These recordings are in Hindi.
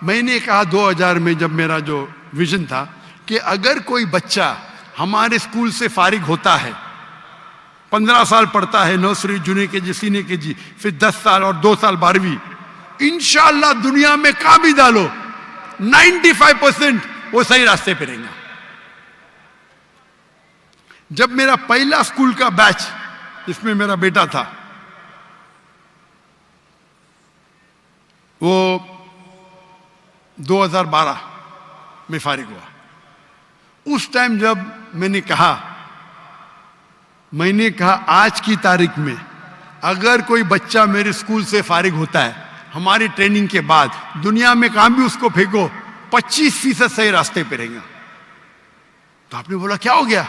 मैंने कहा 2000 में, जब मेरा जो विजन था कि अगर कोई बच्चा हमारे स्कूल से फारिग होता है, 15 साल पढ़ता है, nursery, junior KG, senior KG, फिर 10 साल और 2 साल 12वीं, इंशाअल्लाह दुनिया में कहां भी डालो 95% वो सही रास्ते पे रहेंगे। जब मेरा पहला स्कूल का बैच, जिसमें मेरा बेटा था, वो 2012 में फारिग हुआ, उस टाइम जब मैंने कहा आज की तारीख में अगर कोई बच्चा मेरे स्कूल से फारिग होता है हमारी ट्रेनिंग के बाद, दुनिया में कहां भी उसको फेंको 25% सही रास्ते पे रहेगा। तो आपने बोला क्या हो गया?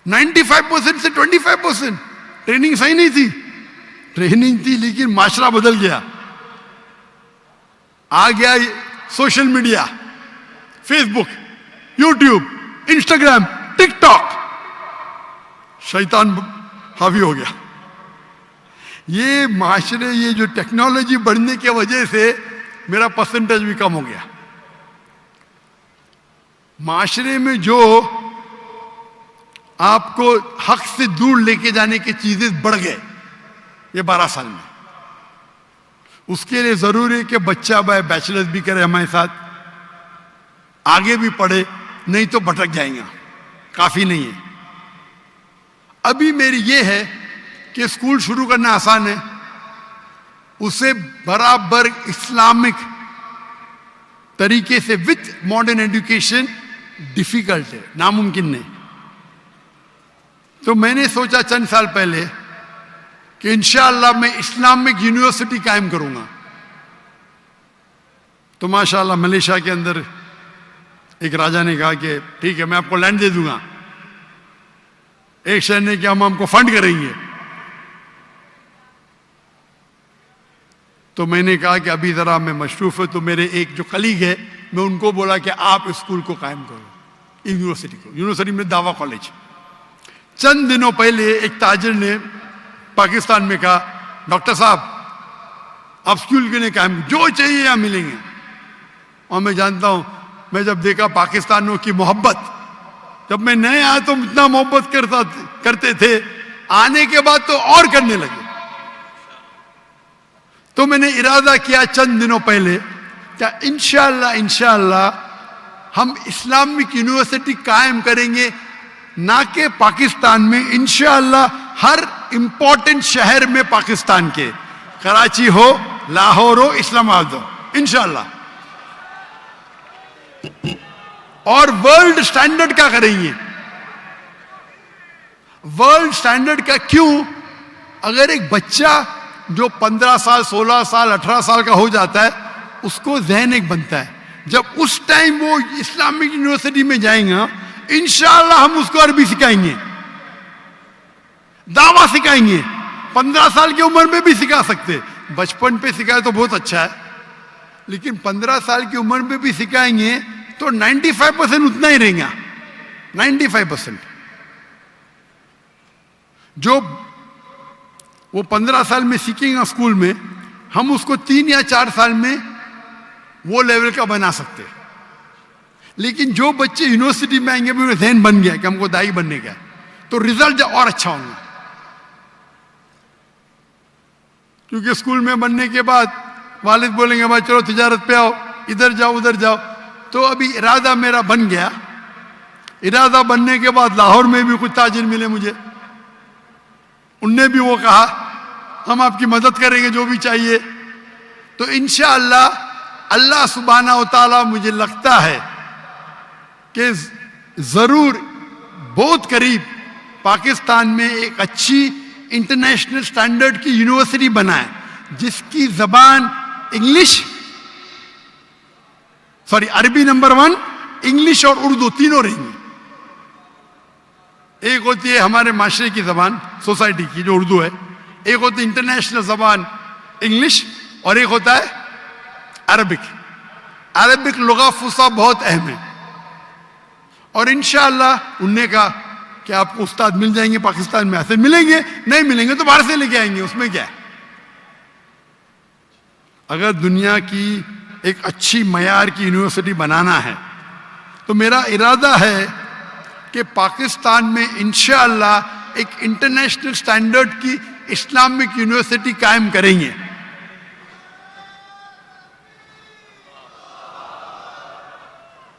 95% से 25%। ट्रेनिंग सही नहीं थी, ट्रेनिंग थी लेकिन माशरा बदल गया। आ गया social media, Facebook, YouTube, Instagram, TikTok, शैतान हावी हो गया। ये माशरे, ये जो टेक्नोलॉजी बढ़ने की वजह से मेरा परसेंटेज भी कम हो गया। माशरे में जो आपको हक से दूर लेके जाने की चीजें बढ़ गए ये 12 साल में। उसके लिए जरूरी है कि बच्चा बैचलर्स भी करे हमारे साथ, आगे भी पढ़े, नहीं तो भटक जाएंगे, काफी नहीं है। अभी मेरी ये है कि स्कूल शुरू करना आसान है, उसे बराबर इस्लामिक तरीके से विथ मॉडर्न एजुकेशन डिफिकल्ट है, नामुमकिन नहीं। तो मैंने सोचा चंद साल पहले कि इंशाअल्लाह मैं इस्लामिक यूनिवर्सिटी कायम करूंगा। तो माशाअल्लाह मलेशिया के अंदर एक राजा ने कहा कि ठीक है मैं आपको लैंड दे दूंगा। एक शहर ने कि हम हमको फंड करेंगे। तो मैंने कहा कि अभी जरा मैं मशरूफ है, तो मेरे एक जो कलीग है मैं उनको बोला कि आप स्कूल को कायम करो, यूनिवर्सिटी को। यूनिवर्सिटी में दावा कॉलेज। चंद दिनों पहले एक ताजिर ने पाकिस्तान में कहा डॉक्टर साहब आप स्कूल के लिए कायम, जो चाहिए यहां मिलेंगे। और मैं जानता हूं, मैं जब देखा पाकिस्तानियों की मोहब्बत, जब मैं नए आया तो इतना मोहब्बत करते थे, आने के बाद तो और करने लगे। तो मैंने इरादा किया चंद दिनों पहले क्या इंशाअल्लाह हम इस्लामिक यूनिवर्सिटी कायम करेंगे, ना कि पाकिस्तान में, इंशाअल्लाह हर इंपॉर्टेंट शहर में पाकिस्तान के, कराची हो, लाहौर हो, इस्लामाबाद हो, इंशाअल्लाह। और वर्ल्ड स्टैंडर्ड का करेंगे। वर्ल्ड स्टैंडर्ड का क्यों? अगर एक बच्चा जो 15 साल, 16 साल, 18 साल का हो जाता है, उसको ज़हन एक बनता है, जब उस टाइम वो इस्लामिक यूनिवर्सिटी में जाएगा, इंशाअल्लाह हम उसको अरबी सिखाएंगे, दावा सिखाएंगे। 15 साल की उम्र में भी सिखा सकते, बचपन पे सिखाए तो बहुत अच्छा है, लेकिन 15 साल की उम्र में भी सिखाएंगे तो 95% उतना ही रहेगा। 95% जो वो 15 साल में सीखेगा स्कूल में, हम उसको 3 या 4 साल में वो लेवल का बना सकते। लेकिन जो बच्चे यूनिवर्सिटी में आएंगे, भी ज़हन बन गया कि हमको दाई बनने का, तो रिजल्ट और अच्छा होगा। क्योंकि स्कूल में बनने के बाद वालिद बोलेंगे भाई चलो तिजारत पे आओ, इधर जाओ उधर जाओ। तो अभी इरादा मेरा बन गया। इरादा बनने के बाद लाहौर में भी कुछ ताजिर मिले मुझे, उनने भी वो कहा हम आपकी मदद करेंगे जो भी चाहिए। तो इंशाअल्लाह अल्लाह सुब्हाना व तआला, मुझे लगता है कि जरूर बहुत करीब पाकिस्तान में एक अच्छी इंटरनेशनल स्टैंडर्ड की यूनिवर्सिटी बनाए, जिसकी जबान इंग्लिश, अरबी नंबर 1, इंग्लिश और उर्दू तीनों रहेंगी। एक होती है हमारे माशरे की जबान, सोसाइटी की, जो उर्दू है। एक होती है इंटरनेशनल जबान इंग्लिश, और एक होता है अरबिक। अरबिक लुगा फुसा बहुत अहम है। और इंशाअल्लाह उनने कहा कि आपको उस्ताद मिल जाएंगे पाकिस्तान में, ऐसे मिलेंगे, नहीं मिलेंगे तो बाहर से लेके आएंगे, उसमें क्या है। अगर दुनिया की एक अच्छी मयार की यूनिवर्सिटी बनाना है, तो मेरा इरादा है कि पाकिस्तान में इंशाअल्लाह एक इंटरनेशनल स्टैंडर्ड की इस्लामिक यूनिवर्सिटी कायम करेंगे।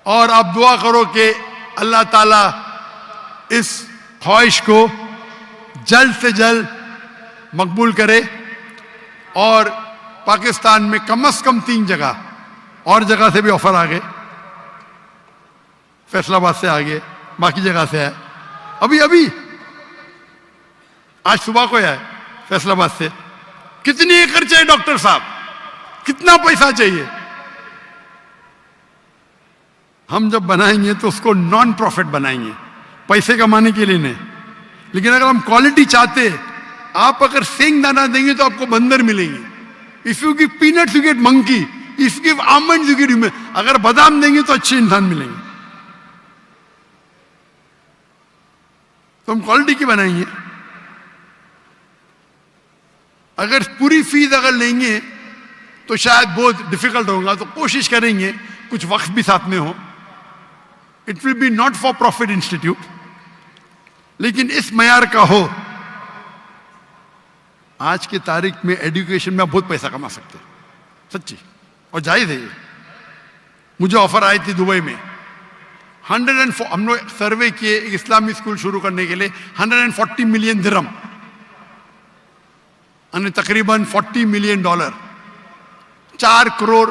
और आप दुआ करो कि अल्लाह ताला इस ख्वाहिश को जल्द से जल्द मकबूल करे और पाकिस्तान में कम से कम 3 जगह, और जगह से भी ऑफर आ गए, फैसलाबाद से आ गए, बाकी जगह से है, अभी आज सुबह को है फैसलाबाद से। कितनी एकड़ चाहिए डॉक्टर साहब, कितना पैसा चाहिए? हम जब बनाएंगे तो उसको नॉन प्रॉफिट बनाएंगे, पैसे कमाने के लिए नहीं। लेकिन अगर हम क्वालिटी चाहते, आप अगर सेंग दाना देंगे तो आपको बंदर मिलेंगे। If you give peanuts you get monkey, if you give almonds you get human. अगर बादाम देंगे तो अच्छे इंसान मिलेंगे। तो हम क्वालिटी की बनाएंगे। अगर पूरी फीस अगर लेंगे तो शायद बहुत डिफिकल्ट होगा, तो कोशिश करेंगे कुछ वक्त भी साथ में हो। It will be not for profit institute, लेकिन इस मयार का हो। आज की तारीख में एजुकेशन में आप बहुत पैसा कमा सकते हैं, सच्ची, और जायज है ये। मुझे ऑफर आई थी दुबई में 104, हम लोग सर्वे किए एक इस्लामी स्कूल शुरू करने के लिए, 140 मिलियन दिरहम, यानी तकरीबन $40 मिलियन, $4 करोड़।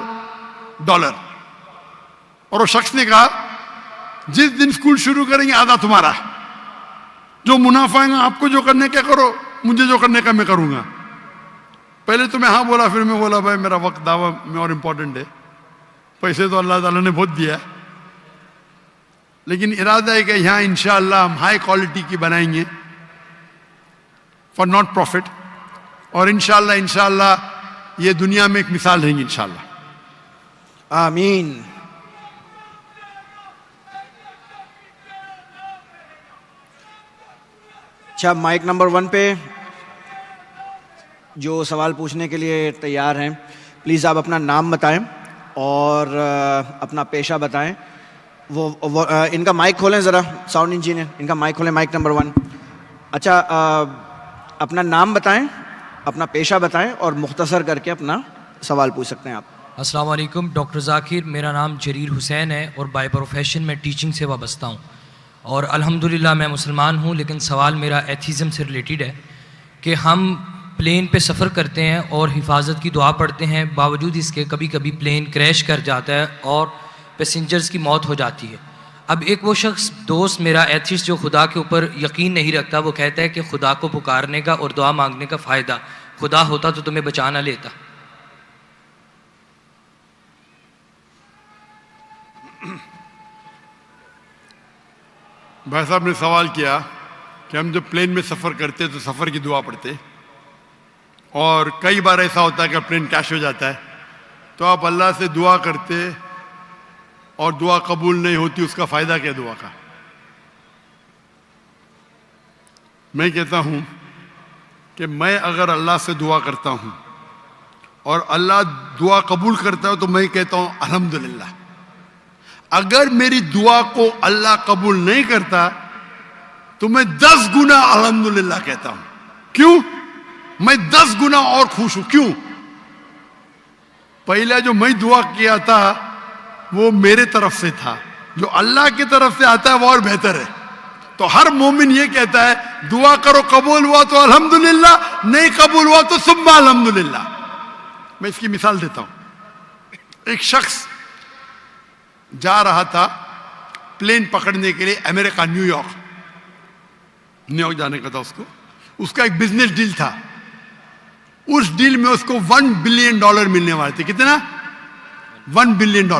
और वो शख्स ने कहा जिस दिन स्कूल शुरू करेंगे आधा तुम्हारा, जो मुनाफा है आपको जो करने का करो, मुझे जो करने का मैं करूंगा। पहले तो मैं हाँ बोला, फिर मैं बोला भाई मेरा वक्त दावा में और इम्पोर्टेंट है, पैसे तो अल्लाह ताला ने बहुत दिया, लेकिन इरादा है कि यहाँ इंशाअल्लाह हम हाई क्वालिटी की बनाएंगे फॉर नॉट प्रॉफिट, और इंशाअल्लाह ये दुनिया में एक मिसाल रहेंगी इंशाअल्लाह। आमीन। अच्छा, माइक नंबर 1 पे जो सवाल पूछने के लिए तैयार हैं, प्लीज़ आप अपना नाम बताएं और अपना पेशा बताएं। वो इनका माइक खोलें ज़रा, साउंड इंजीनियर, इनका माइक खोलें, माइक नंबर 1। अच्छा, अपना नाम बताएं, अपना पेशा बताएं और मुख्तसर करके अपना सवाल पूछ सकते हैं आप। अस्सलाम वालेकुम, डॉक्टर ज़ाकिर, मेरा नाम जरीर हुसैन है और बाय प्रोफेशन में टीचिंग से वाबस्ता हूँ, और अल्हम्दुलिल्लाह मैं मुसलमान हूँ। लेकिन सवाल मेरा एथिज़म से रिलेटेड है कि हम प्लेन पे सफ़र करते हैं और हिफाजत की दुआ पढ़ते हैं, बावजूद इसके कभी कभी प्लेन क्रैश कर जाता है और पैसेंजर्स की मौत हो जाती है। अब एक वो शख्स, दोस्त मेरा एथिस्ट, जो खुदा के ऊपर यकीन नहीं रखता, वो कहता है कि खुदा को पुकारने का और दुआ मांगने का फ़ायदा, खुदा होता तो तुम्हें बचा ना लेता। भाई साहब ने सवाल किया कि हम जब प्लेन में सफ़र करते तो सफ़र की दुआ पढ़ते, और कई बार ऐसा होता है कि प्लेन क्रैश हो जाता है, तो आप अल्लाह से दुआ करते और दुआ कबूल नहीं होती, उसका फ़ायदा क्या दुआ का? मैं कहता हूँ कि मैं अगर अल्लाह से दुआ करता हूँ और अल्लाह दुआ कबूल करता है तो मैं कहता हूँ अल्हम्दुलिल्लाह। अगर मेरी दुआ को अल्लाह कबूल नहीं करता तो मैं 10 गुना अल्हम्दुलिल्लाह कहता हूं। क्यों? मैं 10 गुना और खुश हूं। क्यों? पहला जो मैं दुआ किया था वो मेरे तरफ से था, जो अल्लाह की तरफ से आता है वो और बेहतर है। तो हर मोमिन ये कहता है दुआ करो, कबूल हुआ तो अल्हम्दुलिल्लाह, नहीं कबूल हुआ तो सुम्मा अल्हम्दुलिल्लाह। मैं इसकी मिसाल देता हूं। एक शख्स जा रहा था प्लेन पकड़ने के लिए अमेरिका, न्यूयॉर्क जाने का था उसको। उसका एक बिजनेस डील था, उस डील में उसको $1 बिलियन मिलने वाले थे। कितना? $1 बिलियन।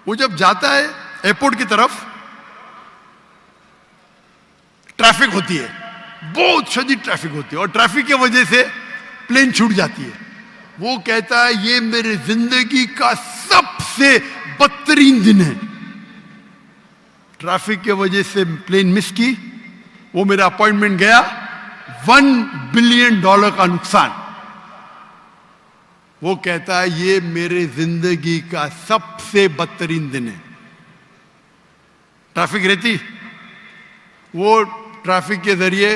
वो जब जाता है एयरपोर्ट की तरफ, ट्रैफिक होती है, बहुत शदीद ट्रैफिक होती है, और ट्रैफिक की वजह से प्लेन छूट जाती है। वो कहता है ये मेरे जिंदगी का सबसे बदतरीन दिन है। ट्रैफिक की वजह से प्लेन मिस की, वो मेरा अपॉइंटमेंट गया, $1 बिलियन का नुकसान। वो कहता है ये मेरे जिंदगी का सबसे बदतरीन दिन है। ट्रैफिक रहती, वो ट्रैफिक के जरिए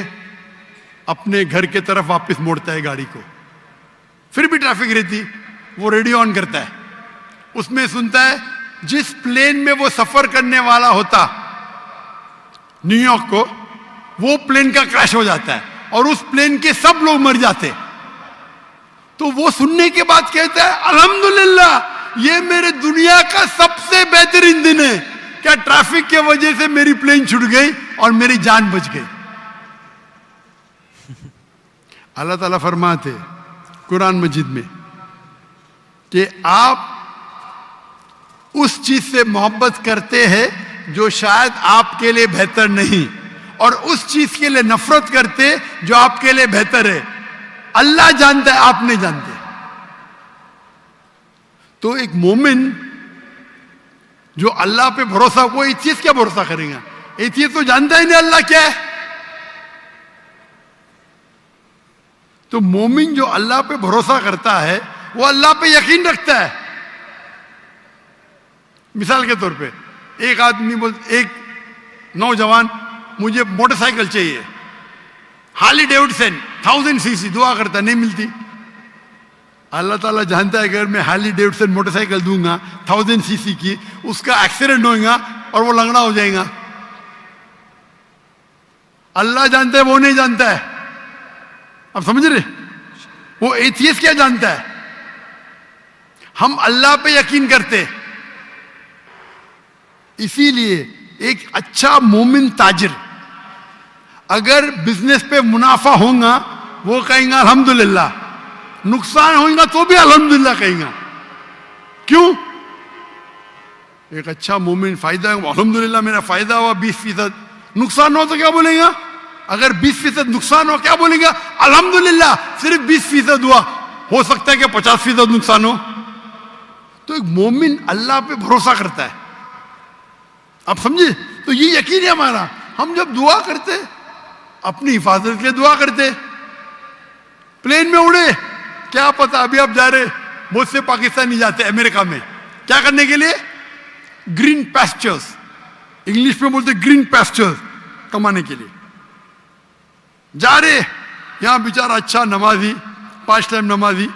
अपने घर के तरफ वापस मोड़ता है गाड़ी को, फिर भी ट्रैफिक रहती, वो रेडियो ऑन करता है, उसमें सुनता है जिस प्लेन में वो सफर करने वाला होता न्यूयॉर्क को, वो प्लेन का क्रैश हो जाता है और उस प्लेन के सब लोग मर जाते। तो वो सुनने के बाद कहता है अल्हम्दुलिल्लाह ये मेरे दुनिया का सबसे बेहतरीन दिन है, क्या ट्रैफिक के वजह से मेरी प्लेन छूट गई और मेरी जान बच गई। अल्लाह ताला फरमाते कुरान मजीद में कि आप उस चीज से मोहब्बत करते हैं जो शायद आपके लिए बेहतर नहीं, और उस चीज के लिए नफरत करते जो आपके लिए बेहतर है। अल्लाह जानता है, आप नहीं जानते। तो एक मोमिन जो अल्लाह पे भरोसा, वो एथियस्ट क्या भरोसा करेगा? एथियस्ट तो जानता ही नहीं अल्लाह क्या है। तो मोमिन जो अल्लाह पे भरोसा करता है वो अल्लाह पे यकीन रखता है। मिसाल के तौर पे एक आदमी एक नौजवान, मुझे मोटरसाइकिल चाहिए, हार्ली डेविडसन 1000 सीसी, दुआ करता नहीं मिलती। अल्लाह ताला जानता है अगर मैं हार्ली डेविडसन मोटरसाइकिल दूंगा 1000 सीसी की, उसका एक्सीडेंट होगा और वो लंगड़ा हो जाएगा। अल्लाह जानता है, वो नहीं जानता है। आप समझ रहे? वो एथियस्ट क्या जानता है? हम अल्लाह पे यकीन करते। इसीलिए एक अच्छा मोमिन ताजिर अगर बिजनेस पे मुनाफा होगा वो कहेगा अल्हम्दुलिल्लाह, नुकसान होगा तो भी अल्हम्दुलिल्लाह कहेगा। क्यों? एक अच्छा मोमिन फायदा, अल्हम्दुलिल्लाह मेरा फायदा हुआ 20%, नुकसान हो तो क्या बोलेगा? अगर 20% नुकसान हो क्या बोलेगा? अल्हम्दुलिल्लाह सिर्फ 20% हुआ, हो सकता है कि 50% नुकसान हो। तो एक मोमिन अल्लाह पे भरोसा करता है। आप समझे? तो ये यकीन है हमारा। हम जब दुआ करते अपनी हिफाजत के लिए दुआ करते, प्लेन में उड़े, क्या पता अभी आप जा रहे, बहुत से पाकिस्तानी जाते अमेरिका में क्या करने के लिए? ग्रीन पैस्चर्स, इंग्लिश में बोलते ग्रीन पैस्चर्स, कमाने के लिए जा रहे। यहां बेचारा अच्छा नमाजी, 5 टाइम नमाजी,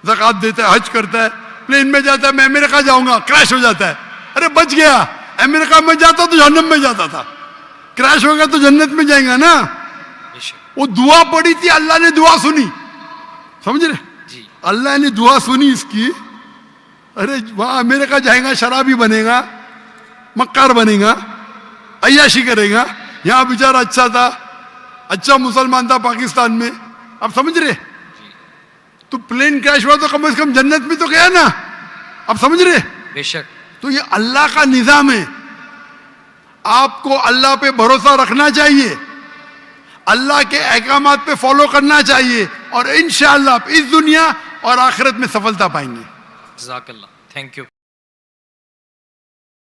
ज़कात देता है, हज करता है, प्लेन में जाता है मैं अमेरिका जाऊंगा, क्रैश हो जाता है। अरे बच गया, अमेरिका में जाता तो जहन्नम में जाता था, क्रैश हो गया तो जन्नत में जाएगा ना। वो दुआ पड़ी थी, अल्लाह ने दुआ सुनी। समझ रहे? अल्लाह ने दुआ सुनी इसकी। अरे वहां अमेरिका जाएगा, शराबी बनेगा, मक्कार बनेगा, अय्याशी करेगा। यहां बेचारा अच्छा था, अच्छा मुसलमान था पाकिस्तान में। आप समझ रहे? तो प्लेन क्रैश हुआ तो कम से कम जन्नत में तो गया ना। आप समझ रहे? बेशक। तो ये अल्लाह का निजाम है। आपको अल्लाह पे भरोसा रखना चाहिए, अल्लाह के अहकामात पे फॉलो करना चाहिए, और इंशाअल्लाह आप इस दुनिया और आखिरत में सफलता पाएंगे। जज़ाकल्लाह, थैंक यू।